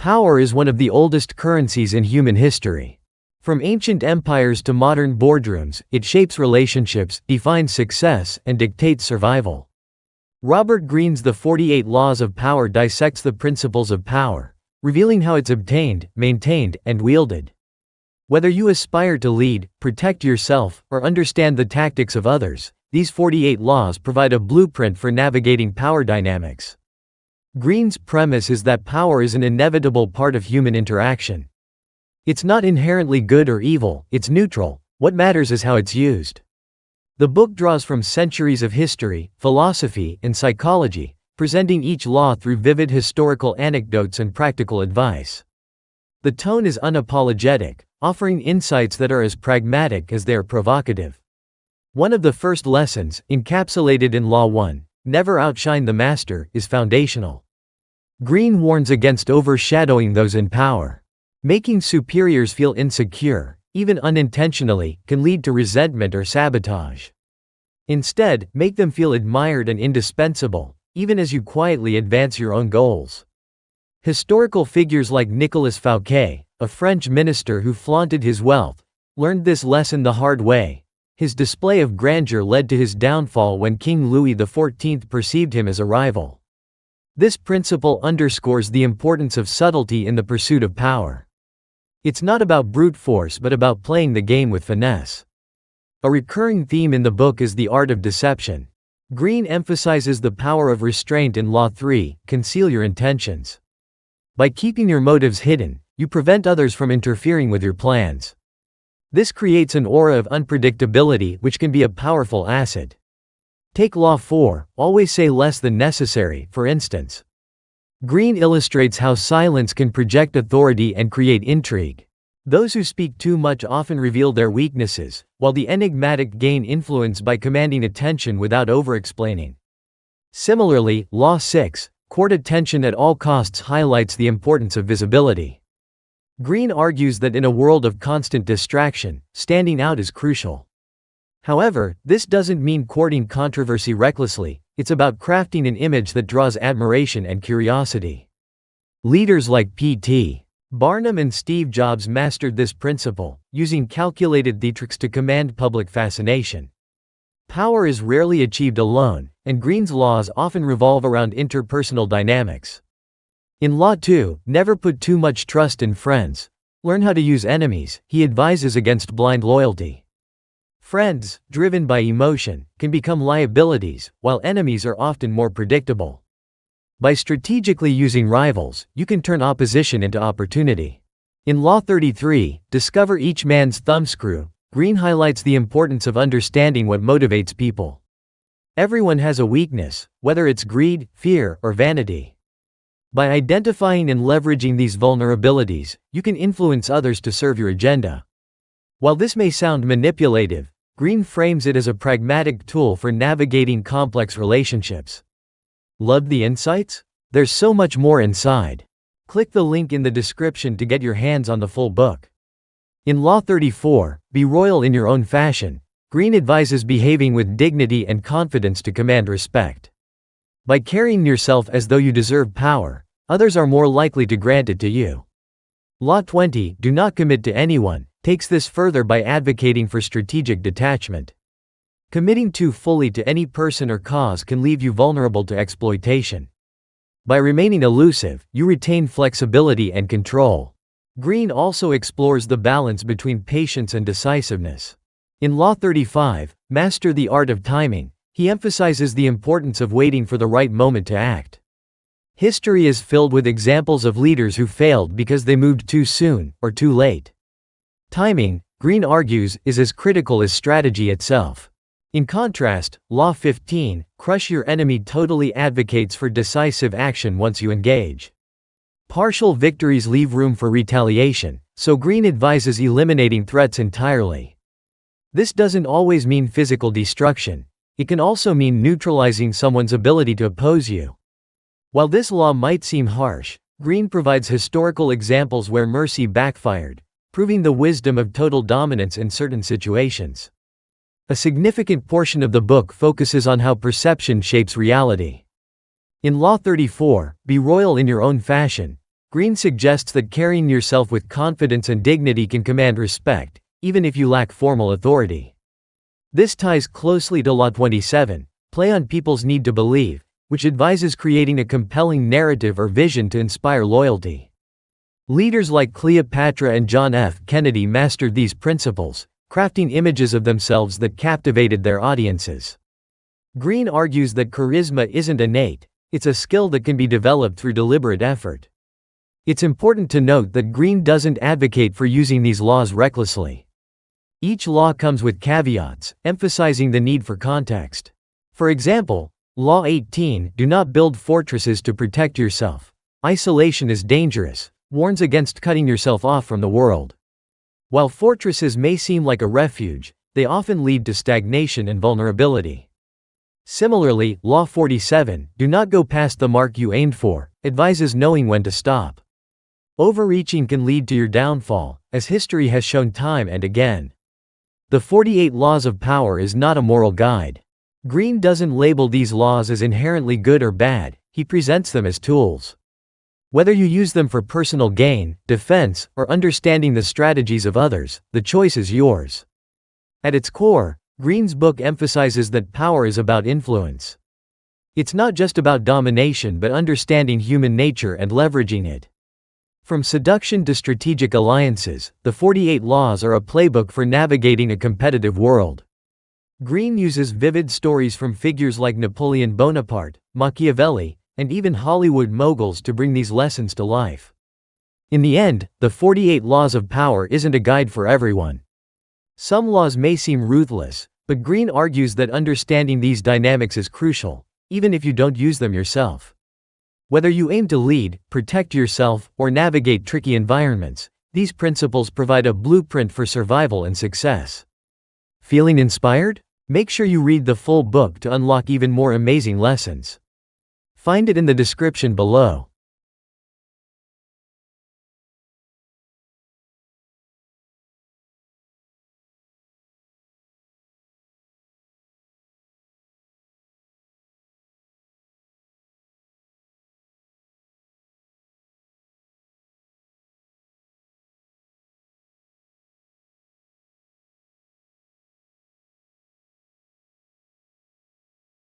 Power is one of the oldest currencies in human history. From ancient empires to modern boardrooms, it shapes relationships, defines success, and dictates survival. Robert Greene's The 48 Laws of Power dissects the principles of power, revealing how it's obtained, maintained, and wielded. Whether you aspire to lead, protect yourself, or understand the tactics of others, these 48 laws provide a blueprint for navigating power dynamics. Greene's premise is that power is an inevitable part of human interaction. It's not inherently good or evil, it's neutral. What matters is how it's used. The book draws from centuries of history, philosophy, and psychology, presenting each law through vivid historical anecdotes and practical advice. The tone is unapologetic, offering insights that are as pragmatic as they are provocative. One of the first lessons, encapsulated in Law 1, "Never outshine the master," is foundational. Greene warns against overshadowing those in power. Making superiors feel insecure, even unintentionally, can lead to resentment or sabotage. Instead, make them feel admired and indispensable, even as you quietly advance your own goals. Historical figures like Nicolas Fouquet, a French minister who flaunted his wealth, learned this lesson the hard way. His display of grandeur led to his downfall when King Louis XIV perceived him as a rival. This principle underscores the importance of subtlety in the pursuit of power. It's not about brute force but about playing the game with finesse. A recurring theme in the book is the art of deception. Greene emphasizes the power of restraint in Law 3, "Conceal your intentions." By keeping your motives hidden, you prevent others from interfering with your plans. This creates an aura of unpredictability which can be a powerful asset. Take Law 4, "Always say less than necessary," for instance. Greene illustrates how silence can project authority and create intrigue. Those who speak too much often reveal their weaknesses, while the enigmatic gain influence by commanding attention without over-explaining. Similarly, Law 6, "Court attention at all costs," highlights the importance of visibility. Greene argues that in a world of constant distraction, standing out is crucial. However, this doesn't mean courting controversy recklessly, it's about crafting an image that draws admiration and curiosity. Leaders like P.T. Barnum and Steve Jobs mastered this principle, using calculated theatrics to command public fascination. Power is rarely achieved alone, and Greene's laws often revolve around interpersonal dynamics. In Law 2, "Never put too much trust in friends. Learn how to use enemies," he advises against blind loyalty. Friends, driven by emotion, can become liabilities, while enemies are often more predictable. By strategically using rivals, you can turn opposition into opportunity. In Law 33, "Discover each man's thumbscrew," Greene highlights the importance of understanding what motivates people. Everyone has a weakness, whether it's greed, fear, or vanity. By identifying and leveraging these vulnerabilities, you can influence others to serve your agenda. While this may sound manipulative, Greene frames it as a pragmatic tool for navigating complex relationships. Loved the insights? There's so much more inside. Click the link in the description to get your hands on the full book. In Law 34, "Be royal in your own fashion," Greene advises behaving with dignity and confidence to command respect. By carrying yourself as though you deserve power, others are more likely to grant it to you. Law 20, "Do not commit to anyone," takes this further by advocating for strategic detachment. Committing too fully to any person or cause can leave you vulnerable to exploitation. By remaining elusive, you retain flexibility and control. Greene also explores the balance between patience and decisiveness. In Law 35, "Master the art of timing," he emphasizes the importance of waiting for the right moment to act. History is filled with examples of leaders who failed because they moved too soon, or too late. Timing, Greene argues, is as critical as strategy itself. In contrast, Law 15, "Crush your enemy," totally advocates for decisive action once you engage. Partial victories leave room for retaliation, so Greene advises eliminating threats entirely. This doesn't always mean physical destruction. It can also mean neutralizing someone's ability to oppose you. While this law might seem harsh, Greene provides historical examples where mercy backfired, proving the wisdom of total dominance in certain situations. A significant portion of the book focuses on how perception shapes reality. In Law 34, "Be royal in your own fashion," Greene suggests that carrying yourself with confidence and dignity can command respect, even if you lack formal authority. This ties closely to Law 27, play on people's need to believe, which advises creating a compelling narrative or vision to inspire loyalty. Leaders like Cleopatra and John F. Kennedy mastered these principles, crafting images of themselves that captivated their audiences. Greene argues that charisma isn't innate, it's a skill that can be developed through deliberate effort. It's important to note that Greene doesn't advocate for using these laws recklessly. Each law comes with caveats, emphasizing the need for context. For example, Law 18, do not build fortresses to protect yourself. Isolation is dangerous, warns against cutting yourself off from the world. While fortresses may seem like a refuge, they often lead to stagnation and vulnerability. Similarly, Law 47, do not go past the mark you aimed for, advises knowing when to stop. Overreaching can lead to your downfall, as history has shown time and again. The 48 Laws of Power is not a moral guide. Greene doesn't label these laws as inherently good or bad, he presents them as tools. Whether you use them for personal gain, defense, or understanding the strategies of others, the choice is yours. At its core, Greene's book emphasizes that power is about influence. It's not just about domination but understanding human nature and leveraging it. From seduction to strategic alliances, the 48 Laws are a playbook for navigating a competitive world. Greene uses vivid stories from figures like Napoleon Bonaparte, Machiavelli, and even Hollywood moguls to bring these lessons to life. In the end, the 48 Laws of Power isn't a guide for everyone. Some laws may seem ruthless, but Greene argues that understanding these dynamics is crucial, even if you don't use them yourself. Whether you aim to lead, protect yourself, or navigate tricky environments, these principles provide a blueprint for survival and success. Feeling inspired? Make sure you read the full book to unlock even more amazing lessons. Find it in the description below.